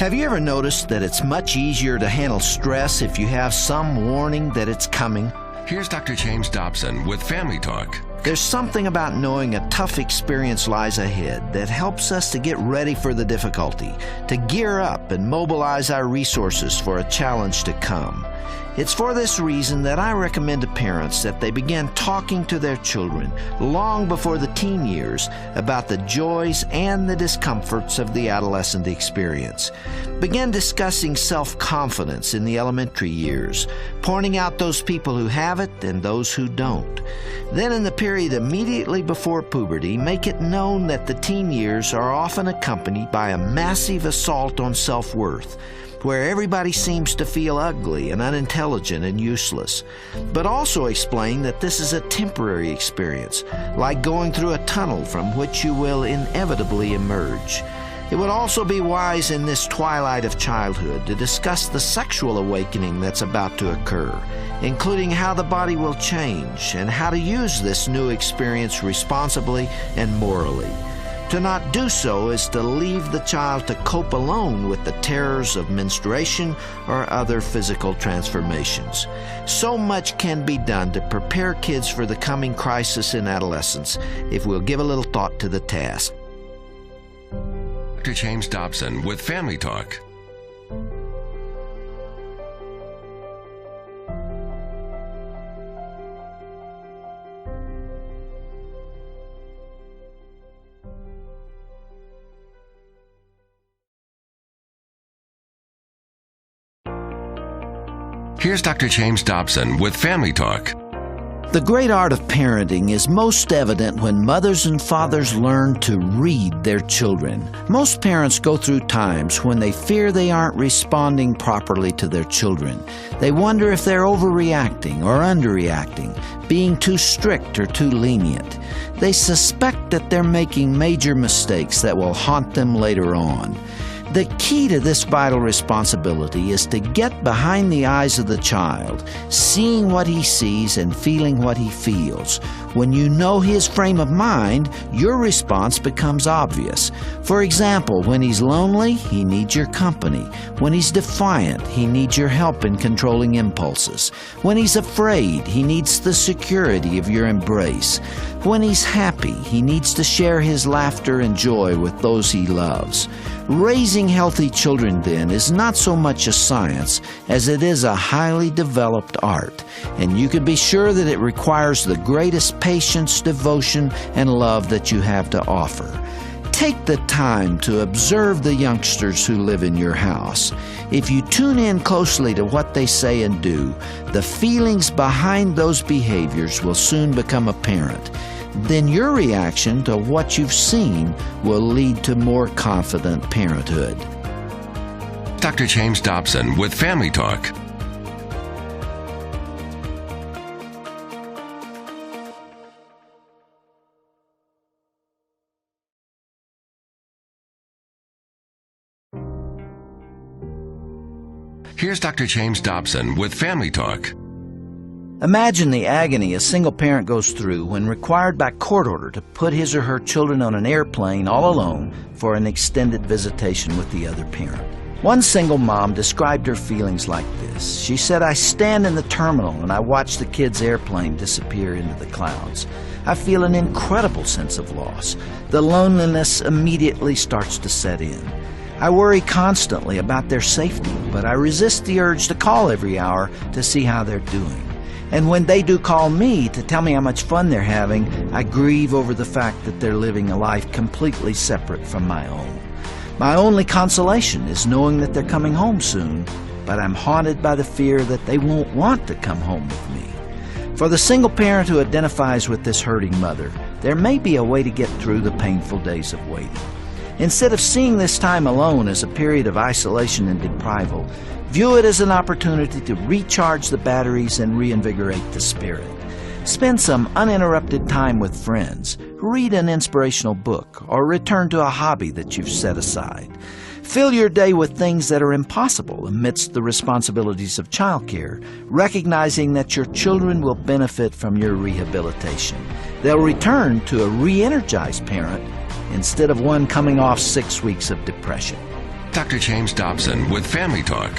Have you ever noticed that it's much easier to handle stress if you have some warning that it's coming? Here's Dr. James Dobson with Family Talk. There's something about knowing a tough experience lies ahead that helps us to get ready for the difficulty, to gear up and mobilize our resources for a challenge to come. It's for this reason that I recommend to parents that they begin talking to their children long before the teen years about the joys and the discomforts of the adolescent experience. Begin discussing self-confidence in the elementary years, pointing out those people who have it and those who don't. Then in the period immediately before puberty, make it known that the teen years are often accompanied by a massive assault on self-worth, where everybody seems to feel ugly and unintelligent and useless. But also explain that this is a temporary experience, like going through a tunnel from which you will inevitably emerge. It would also be wise in this twilight of childhood to discuss the sexual awakening that's about to occur, including how the body will change and how to use this new experience responsibly and morally. To not do so is to leave the child to cope alone with the terrors of menstruation or other physical transformations. So much can be done to prepare kids for the coming crisis in adolescence if we'll give a little thought to the task. Dr. James Dobson with Family Talk. Here's Dr. James Dobson with Family Talk. The great art of parenting is most evident when mothers and fathers learn to read their children. Most parents go through times when they fear they aren't responding properly to their children. They wonder if they're overreacting or underreacting, being too strict or too lenient. They suspect that they're making major mistakes that will haunt them later on. The key to this vital responsibility is to get behind the eyes of the child, seeing what he sees and feeling what he feels. When you know his frame of mind, your response becomes obvious. For example, when he's lonely, he needs your company. When he's defiant, he needs your help in controlling impulses. When he's afraid, he needs the security of your embrace. When he's happy, he needs to share his laughter and joy with those he loves. Raising healthy children, then, is not so much a science as it is a highly developed art, and you can be sure that it requires the greatest patience, devotion, and love that you have to offer. Take the time to observe the youngsters who live in your house. If you tune in closely to what they say and do, the feelings behind those behaviors will soon become apparent. Then your reaction to what you've seen will lead to more confident parenthood. Dr. James Dobson with Family Talk. Here's Dr. James Dobson with Family Talk. Imagine the agony a single parent goes through when required by court order to put his or her children on an airplane all alone for an extended visitation with the other parent. One single mom described her feelings like this. She said, "I stand in the terminal and I watch the kids' airplane disappear into the clouds. I feel an incredible sense of loss. The loneliness immediately starts to set in. I worry constantly about their safety, but I resist the urge to call every hour to see how they're doing. And when they do call me to tell me how much fun they're having, I grieve over the fact that they're living a life completely separate from my own. My only consolation is knowing that they're coming home soon, but I'm haunted by the fear that they won't want to come home with me." For the single parent who identifies with this hurting mother, there may be a way to get through the painful days of waiting. Instead of seeing this time alone as a period of isolation and deprival, view it as an opportunity to recharge the batteries and reinvigorate the spirit. Spend some uninterrupted time with friends, read an inspirational book, or return to a hobby that you've set aside. Fill your day with things that are impossible amidst the responsibilities of childcare, recognizing that your children will benefit from your rehabilitation. They'll return to a re-energized parent instead of one coming off 6 weeks of depression. Dr. James Dobson with Family Talk.